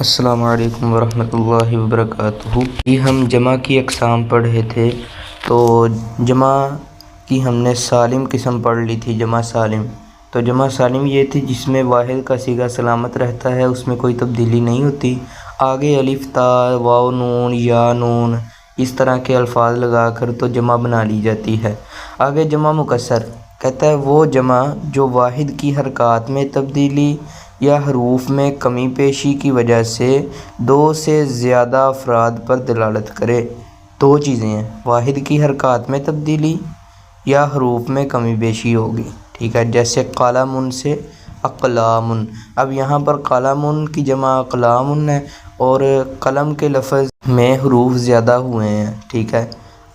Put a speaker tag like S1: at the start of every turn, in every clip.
S1: السلام علیکم ورحمۃ اللہ وبرکاتہ۔ یہ ہم جمع کی اقسام پڑھ رہے تھے، تو جمع کی ہم نے سالم قسم پڑھ لی تھی۔ جمع سالم، تو جمع سالم یہ تھی جس میں واحد کا صیغہ سلامت رہتا ہے، اس میں کوئی تبدیلی نہیں ہوتی۔ آگے الف تا واو نون یا نون اس طرح کے الفاظ لگا کر تو جمع بنا لی جاتی ہے۔ آگے جمع مکسر کہتا ہے وہ جمع جو واحد کی حرکات میں تبدیلی یا حروف میں کمی بیشی کی وجہ سے دو سے زیادہ افراد پر دلالت کرے۔ دو چیزیں ہیں، واحد کی حرکات میں تبدیلی یا حروف میں کمی بیشی ہوگی، ٹھیک ہے۔ جیسے قلم سے اقلام، اب یہاں پر قلم کی جمع اقلام ہے اور قلم کے لفظ میں حروف زیادہ ہوئے ہیں، ٹھیک ہے،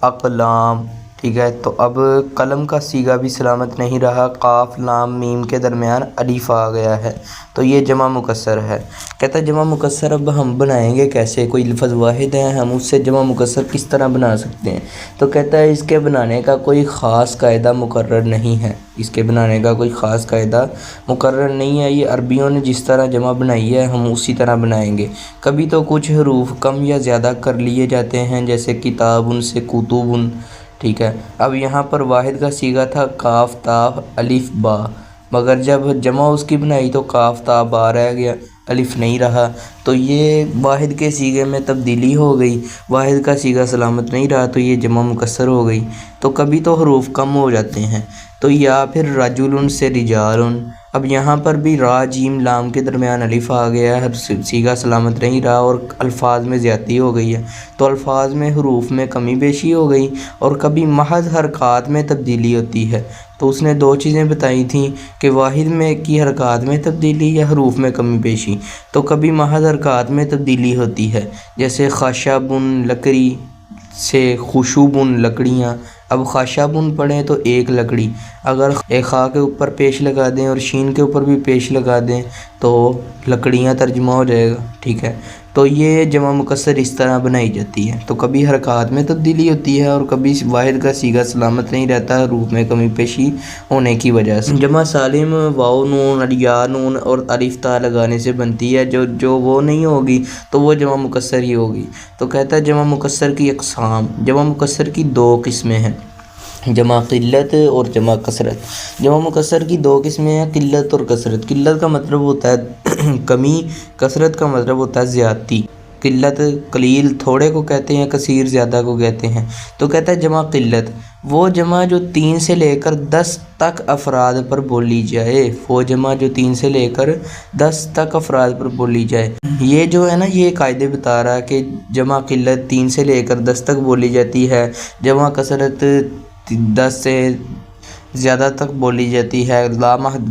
S1: اقلام، ٹھیک ہے۔ تو اب قلم کا صیغہ بھی سلامت نہیں رہا، قاف لام میم کے درمیان الف آ گیا ہے، تو یہ جمع مکسر ہے۔ کہتا ہے جمع مکسر اب ہم بنائیں گے کیسے؟ کوئی لفظ واحد ہے، ہم اس سے جمع مکسر کس طرح بنا سکتے ہیں؟ تو کہتا ہے اس کے بنانے کا کوئی خاص قاعدہ مقرر نہیں ہے، اس کے بنانے کا کوئی خاص قاعدہ مقرر نہیں ہے۔ یہ عربیوں نے جس طرح جمع بنائی ہے ہم اسی طرح بنائیں گے۔ کبھی تو کچھ حروف کم یا زیادہ کر لیے جاتے ہیں، جیسے کتاب سے کتب، ٹھیک ہے۔ اب یہاں پر واحد کا صیغہ تھا کاف تا الف با، مگر جب جمع اس کی بنائی تو کاف تا با رہ گیا، الف نہیں رہا، تو یہ واحد کے صیغے میں تبدیلی ہو گئی، واحد کا صیغہ سلامت نہیں رہا، تو یہ جمع مکسر ہو گئی۔ تو کبھی تو حروف کم ہو جاتے ہیں، تو یا پھر رجل سے رجال، اب یہاں پر بھی را جیم لام کے درمیان الف آ گیا ہے، صیغہ سلامت نہیں رہا اور الفاظ میں زیادتی ہو گئی ہے، تو الفاظ میں حروف میں کمی بیشی ہو گئی۔ اور کبھی محض حرکات میں تبدیلی ہوتی ہے، تو اس نے دو چیزیں بتائی تھیں کہ واحد میں کی حرکات میں تبدیلی یا حروف میں کمی بیشی، تو کبھی محض حرکات میں تبدیلی ہوتی ہے، جیسے خشب لکڑی سے خشوب لکڑیاں۔ اب خشب پڑھیں تو ایک لکڑی، اگر ایک خا کے اوپر پیش لگا دیں اور شین کے اوپر بھی پیش لگا دیں تو لکڑیاں ترجمہ ہو جائے گا، ٹھیک ہے۔ تو یہ جمع مکسر اس طرح بنائی جاتی ہے، تو کبھی حرکات میں تبدیلی ہوتی ہے اور کبھی واحد کا صیغہ سلامت نہیں رہتا حروف میں کمی پیشی ہونے کی وجہ سے۔ جمع سالم واو نون یا نون اور الف تا لگانے سے بنتی ہے، جو وہ نہیں ہوگی تو وہ جمع مکسر ہی ہوگی۔ تو کہتا ہے جمع مکسر کی اقسام، جمع مکسر کی دو قسمیں ہیں، جمع قلت اور جمع کثرت۔ جمع مکسر کی دو قسمیں ہیں، قلت اور کثرت۔ قلت کا مطلب ہوتا ہے کمی، کثرت کا مطلب ہوتا ہے زیادتی۔ قلت قلیل تھوڑے کو کہتے ہیں، کثیر زیادہ کو کہتے ہیں۔ تو کہتا ہے جمع قلت وہ جمع جو 3 سے لے کر 10 تک افراد پر بولی جائے، وہ جمع جو 3 سے لے کر 10 تک افراد پر بولی جائے۔ یہ جو ہے نا، یہ قاعدے بتا رہا ہے کہ جمع قلت 3 سے لے کر 10 تک بولی جاتی ہے، جمع کثرت 10 سے زیادہ تک بولی جاتی ہے،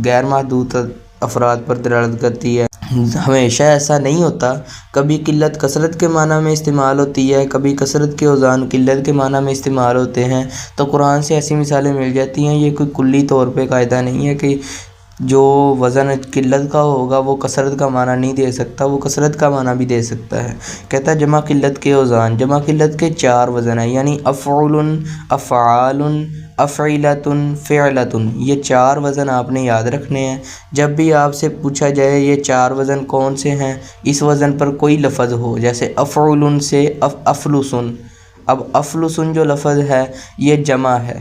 S1: غیر محدود افراد پر دلالت کرتی ہے۔ ہمیشہ ایسا نہیں ہوتا، کبھی قلت کثرت کے معنی میں استعمال ہوتی ہے، کبھی کثرت کے اوزان قلت کے معنی میں استعمال ہوتے ہیں، تو قرآن سے ایسی مثالیں مل جاتی ہیں۔ یہ کوئی کلی طور پہ قاعدہ نہیں ہے کہ جو وزن قلت کا ہوگا وہ کثرت کا معنی نہیں دے سکتا، وہ کثرت کا معنی بھی دے سکتا ہے۔ کہتا ہے جمع قلت کے اوزان، جمع قلت کے 4 وزن ہیں، یعنی افعل، افعال، افعلۃ، فعلۃ، یہ 4 وزن آپ نے یاد رکھنے ہیں۔ جب بھی آپ سے پوچھا جائے یہ 4 وزن کون سے ہیں، اس وزن پر کوئی لفظ ہو، جیسے افعل سے افلسن، اب افلسن جو لفظ ہے یہ جمع ہے،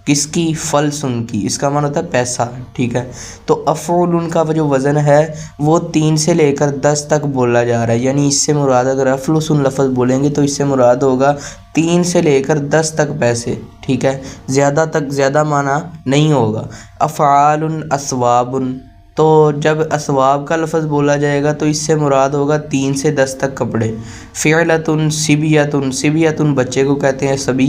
S1: کس کی؟ فلسن کی، اس کا معنی ہوتا ہے پیسہ، ٹھیک ہے۔ تو افعل کا جو وزن ہے وہ 3 سے لے کر 10 تک بولا جا رہا ہے، یعنی اس سے مراد اگر افلسن لفظ بولیں گے تو اس سے مراد ہوگا 3 سے لے کر 10 تک پیسے، ٹھیک ہے، زیادہ تک زیادہ معنی نہیں ہوگا۔ افعال اسواب، تو جب اسواب کا لفظ بولا جائے گا تو اس سے مراد ہوگا 3 سے 10 تک کپڑے۔ فعلۃ صبیۃ، صبیۃ بچے کو کہتے ہیں، صبی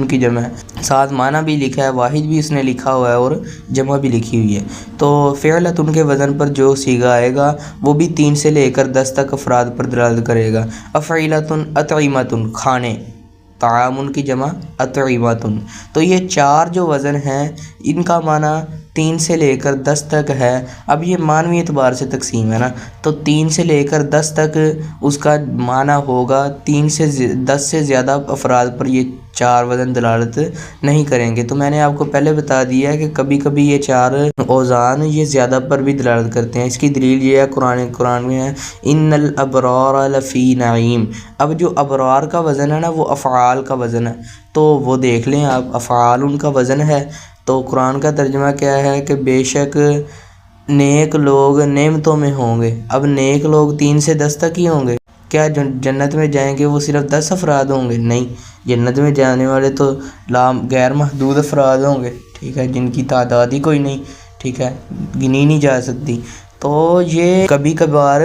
S1: کی جمع ہے، ساتھ معنی بھی لکھا ہے، واحد بھی اس نے لکھا ہوا ہے اور جمع بھی لکھی ہوئی ہے۔ تو فعلۃ کے وزن پر جو صیغہ آئے گا وہ بھی 3 سے لے کر 10 تک افراد پر دلالت کرے گا۔ افعلۃ اطعمۃ، کھانے، طعام کی جمع اطعمۃ۔ تو یہ 4 جو وزن ہیں ان کا معنی 3 سے لے کر 10 تک ہے۔ اب یہ معنوی اعتبار سے تقسیم ہے نا، تو 3 سے لے کر 10 تک اس کا معنی ہوگا 3 سے 10 سے زیادہ افراد پر یہ چار وزن دلالت نہیں کریں گے۔ تو میں نے آپ کو پہلے بتا دیا ہے کہ کبھی کبھی یہ چار اوزان یہ زیادہ پر بھی دلالت کرتے ہیں۔ اس کی دلیل یہ ہے قرآن میں ہے ان الابرار لفی نعیم۔ اب جو ابرار کا وزن ہے نا وہ افعال کا وزن ہے، تو وہ دیکھ لیں آپ، افعال ان کا وزن ہے۔ تو قرآن کا ترجمہ کیا ہے کہ بے شک نیک لوگ نعمتوں میں ہوں گے۔ اب نیک لوگ 3 سے 10 تک ہی ہوں گے؟ کیا جنت میں جائیں گے وہ صرف 10 افراد ہوں گے؟ نہیں، جنت میں جانے والے تو غیر محدود افراد ہوں گے، ٹھیک ہے، جن کی تعداد ہی کوئی نہیں، ٹھیک ہے، گنی نہیں جا سکتی۔ تو یہ کبھی کبھار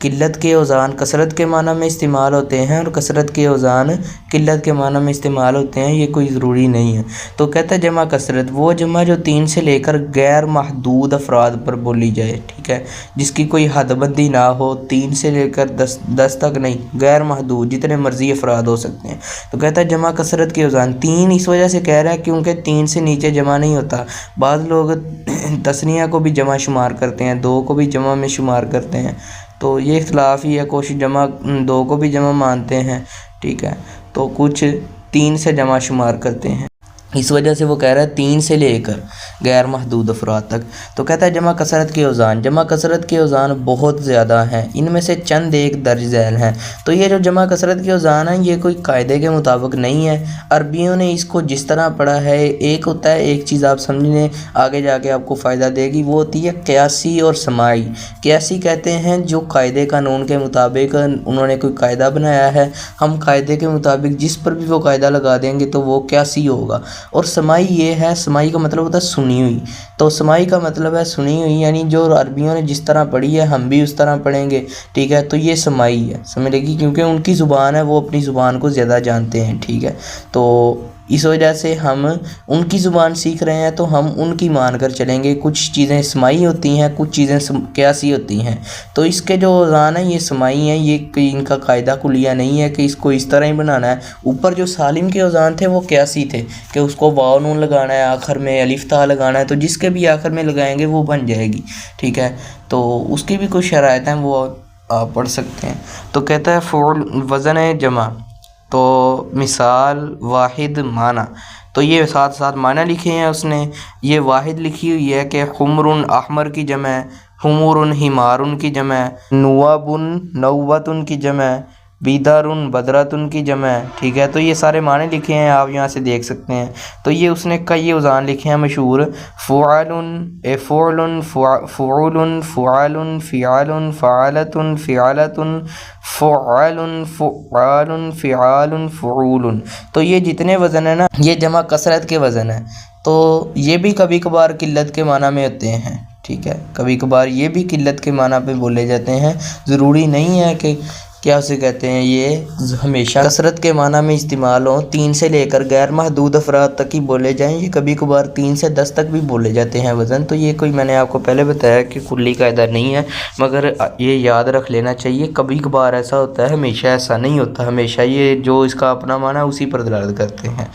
S1: قلت کے اوزان کثرت کے معنی میں استعمال ہوتے ہیں، اور کثرت کے اوزان قلت کے معنی میں استعمال ہوتے ہیں، یہ کوئی ضروری نہیں ہے۔ تو کہتا ہے جمع کثرت وہ جمع جو 3 سے لے کر غیر محدود افراد پر بولی جائے، ٹھیک ہے، جس کی کوئی حد بندی نہ ہو، 3 سے لے کر 10 تک نہیں، غیر محدود جتنے مرضی افراد ہو سکتے ہیں۔ تو کہتا ہے جمع کثرت کے اوزان 3 اس وجہ سے کہہ رہا ہے کیونکہ 3 سے نیچے جمع نہیں ہوتا۔ بعض لوگ تثنیہ کو بھی جمع شمار کرتے ہیں، 2 کو بھی جمع میں شمار کرتے ہیں، تو یہ اختلاف ہی ہے، کچھ جمع 2 کو بھی جمع مانتے ہیں، ٹھیک ہے، تو کچھ 3 سے جمع شمار کرتے ہیں، اس وجہ سے وہ کہہ رہا ہے 3 سے لے کر غیر محدود افراد تک۔ تو کہتا ہے جمع کثرت کے اوزان، جمع کثرت کے اوزان بہت زیادہ ہیں، ان میں سے چند ایک درج ذیل ہیں۔ تو یہ جو جمع کثرت کے اوزان ہیں یہ کوئی قاعدے کے مطابق نہیں ہے، عربیوں نے اس کو جس طرح پڑھا ہے، ایک ہوتا ہے، ایک چیز آپ سمجھ لیں آگے جا کے آپ کو فائدہ دے گی، وہ ہوتی ہے قیاسی اور سماعی۔ قیاسی کہتے ہیں جو قاعدے قانون کے مطابق انہوں نے کوئی قاعدہ بنایا ہے، ہم قاعدے کے مطابق جس پر بھی وہ قاعدہ لگا دیں گے تو وہ قیاسی ہوگا۔ اور سماعی یہ ہے، سماعی کا مطلب ہوتا ہے سنی ہوئی، تو سماعی کا مطلب ہے سنی ہوئی، یعنی جو عربیوں نے جس طرح پڑھی ہے ہم بھی اس طرح پڑھیں گے، ٹھیک ہے، تو یہ سماعی ہے، سمجھ لے گی، کیونکہ ان کی زبان ہے، وہ اپنی زبان کو زیادہ جانتے ہیں، ٹھیک ہے، تو اس وجہ سے ہم ان کی زبان سیکھ رہے ہیں تو ہم ان کی مان کر چلیں گے۔ کچھ چیزیں سماعی ہوتی ہیں، کچھ چیزیں قیاسی ہوتی ہیں، تو اس کے جو اوزان ہیں یہ سماعی ہیں، یہ ان کا قاعدہ کلیہ نہیں ہے کہ اس کو اس طرح ہی بنانا ہے۔ اوپر جو سالم کے اوزان تھے وہ قیاسی تھے کہ اس کو واو نون لگانا ہے، آخر میں الف تا لگانا ہے، تو جس کے بھی آخر میں لگائیں گے وہ بن جائے گی، ٹھیک ہے، تو اس کی بھی کچھ شرائط ہیں وہ آپ پڑھ سکتے ہیں۔ تو کہتا ہے فعل وزن جمع، تو مثال واحد معنی، تو یہ ساتھ ساتھ معنی لکھے ہیں اس نے، یہ واحد لکھی ہوئی ہے کہ حمر احمر کی جمع ہے، حمر حمار کی جمع ہے، نواب نوبت کی جمع ہے، بیدار بدرت کی جمع ہے، ٹھیک ہے، تو یہ سارے معنی لکھے ہیں، آپ یہاں سے دیکھ سکتے ہیں۔ تو یہ اس نے کئی اوزان لکھے ہیں مشہور، فعل فعل فعول فعال فعال فعالت فعالت فعال فعال فعال فعول، تو یہ جتنے وزن ہیں نا یہ جمع کثرت کے وزن ہیں، تو یہ بھی کبھی کبھار قلت کے معنی میں ہوتے ہیں، ٹھیک ہے، کبھی کبھار یہ بھی قلت کے معنی پہ بولے جاتے ہیں، ضروری نہیں ہے کہ کیا اسے کہتے ہیں یہ ہمیشہ کثرت کے معنی میں استعمال ہوں، 3 سے لے کر غیر محدود افراد تک ہی بولے جائیں، یہ کبھی کبھار 3 سے 10 تک بھی بولے جاتے ہیں وزن، تو یہ کوئی میں نے آپ کو پہلے بتایا کہ کلی قاعدہ نہیں ہے، مگر یہ یاد رکھ لینا چاہیے کبھی کبھار ایسا ہوتا ہے، ہمیشہ ایسا نہیں ہوتا، ہمیشہ یہ جو اس کا اپنا معنی ہے اسی پر دلالت کرتے ہیں۔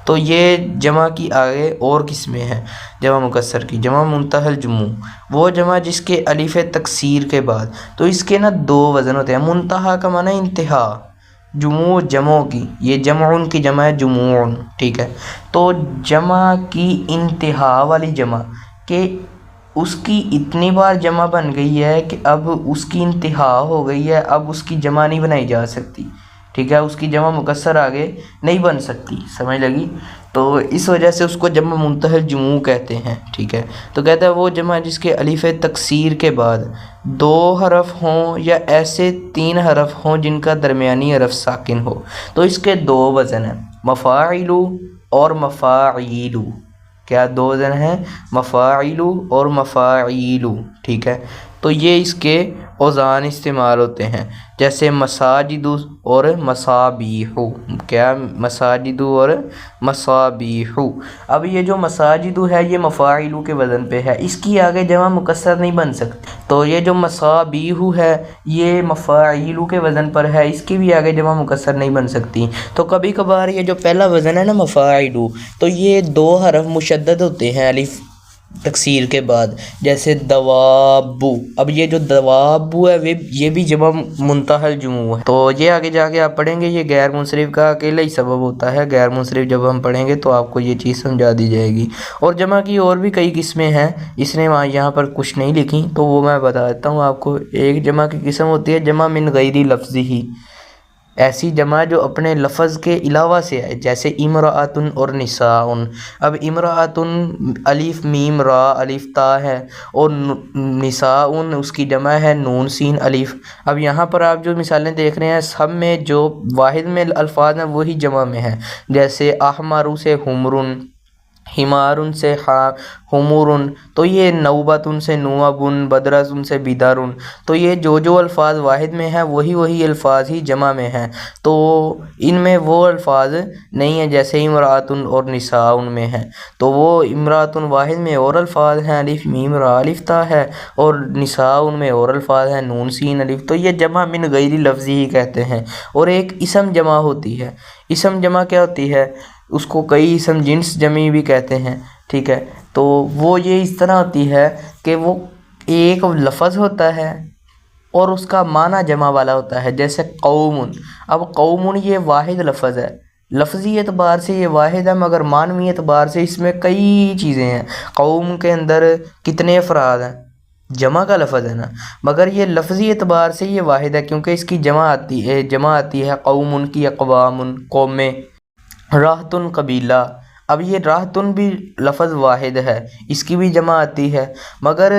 S1: تو یہ جمع کی آگے اور قسمیں ہیں، جمع مکسر کی، جمع منتہی الجموع وہ جمع جس کے الف تکسیر کے بعد، تو اس کے نا 2 وزن ہوتے ہیں، منتہا کا معنی انتہا، جموع جمعوں کی، یہ جمعن کی جمع ہے جموع، ٹھیک ہے، تو جمع کی انتہا والی جمع کہ اس کی اتنی بار جمع بن گئی ہے کہ اب اس کی انتہا ہو گئی ہے، اب اس کی جمع نہیں بنائی جا سکتی، ٹھیک ہے، اس کی جمع مکسر آگے نہیں بن سکتی، سمجھ لگی، تو اس وجہ سے اس کو جمع منتہی الجموع کہتے ہیں، ٹھیک ہے۔ تو کہتا ہے وہ جمع جس کے الف تکسیر کے بعد 2 حرف ہوں یا ایسے 3 حرف ہوں جن کا درمیانی حرف ساکن ہو، تو اس کے 2 وزن ہیں، مفاعل اور مفاعیل، کیا 2 وزن ہیں، مفاعل اور مفاعیل، ٹھیک ہے، تو یہ اس کے اوزان استعمال ہوتے ہیں، جیسے مساجد اور مصابیح، کیا مساجد اور مصابیح۔ اب یہ جو مساجد ہے یہ مفاعل کے وزن پہ ہے، اس کی آگے جمع مکسر نہیں بن سکتی، تو یہ جو مصابیح ہے یہ مفاعل کے وزن پر ہے، اس کی بھی آگے جمع مکسر نہیں بن سکتی۔ تو کبھی کبھار یہ جو پہلا وزن ہے نا مفاعل، تو یہ 2 حرف مشدد ہوتے ہیں، الف تکسیر کے بعد، جیسے دوابو، اب یہ جو دوابو ہے یہ بھی جمع منتہی الجموع ہے، تو یہ آگے جا کے آپ پڑھیں گے، یہ غیر منصرف کا اکیلا ہی سبب ہوتا ہے، غیر منصرف جب ہم پڑھیں گے تو آپ کو یہ چیز سمجھا دی جائے گی۔ اور جمع کی اور بھی کئی قسمیں ہیں، اس نے یہاں پر کچھ نہیں لکھی تو وہ میں بتا دیتا ہوں آپ کو۔ ایک جمع کی قسم ہوتی ہے جمع من غیر لفظی، ایسی جمع جو اپنے لفظ کے علاوہ سے ہے، جیسے امرأۃن اور نساء۔ اب امرأۃن الف میم را الف تا ہے، اور نساء اس کی جمع ہے نون سین الف۔ اب یہاں پر آپ جو مثالیں دیکھ رہے ہیں سب میں جو واحد میں الفاظ ہیں وہی جمع میں ہیں، جیسے احمر سے حمرن، حمار سے حمورن، تو یہ نوبت سے نوبن، بدرس سے بدرن، تو یہ جو الفاظ واحد میں ہیں وہی الفاظ ہی جمع میں ہیں، تو ان میں وہ الفاظ نہیں ہیں جیسے امرأۃن اور نساء میں ہیں، تو وہ امرأۃن واحد میں اور الفاظ ہیں الف میم را الف تا ہے، اور نساء میں اور الفاظ ہیں نون سین الف، تو یہ جمع من غیر لفظی ہی کہتے ہیں۔ اور ایک اسم جمع ہوتی ہے، اسم جمع کیا ہوتی ہے؟ اس کو کئی اسم جنس جمعی بھی کہتے ہیں، ٹھیک ہے، تو وہ یہ اس طرح ہوتی ہے کہ وہ ایک لفظ ہوتا ہے اور اس کا معنی جمع والا ہوتا ہے، جیسے قوم۔ اب قوم یہ واحد لفظ ہے، لفظی اعتبار سے یہ واحد ہے، مگر معنوی اعتبار سے اس میں کئی چیزیں ہیں۔ قوم کے اندر کتنے افراد ہیں؟ جمع کا لفظ ہے نا، مگر یہ لفظی اعتبار سے یہ واحد ہے کیونکہ اس کی جمع آتی ہے قوم کی، اقوام قومیں۔ راحتن قبیلہ، اب یہ راحتن بھی لفظ واحد ہے، اس کی بھی جمع آتی ہے، مگر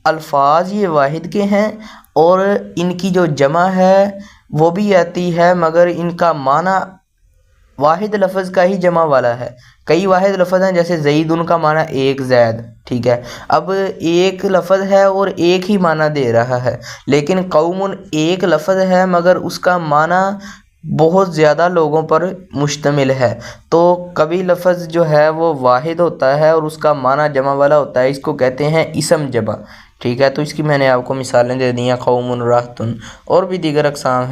S1: الفاظ یہ واحد کے ہیں اور ان کی جو جمع ہے وہ بھی آتی ہے، مگر ان کا معنی واحد لفظ کا ہی جمع والا ہے۔ کئی واحد لفظ ہیں جیسے زیدن کا معنی ایک زید، ٹھیک ہے، اب ایک لفظ ہے اور ایک ہی معنی دے رہا ہے، لیکن قوم ایک لفظ ہے مگر اس کا معنی بہت زیادہ لوگوں پر مشتمل ہے، تو کبھی لفظ جو ہے وہ واحد ہوتا ہے اور اس کا معنی جمع والا ہوتا ہے، اس کو کہتے ہیں اسم جمع، ٹھیک ہے۔ تو اس کی میں نے آپ کو مثالیں دے دی ہیں، قوم، راحتن، اور بھی دیگر اقسام ہیں۔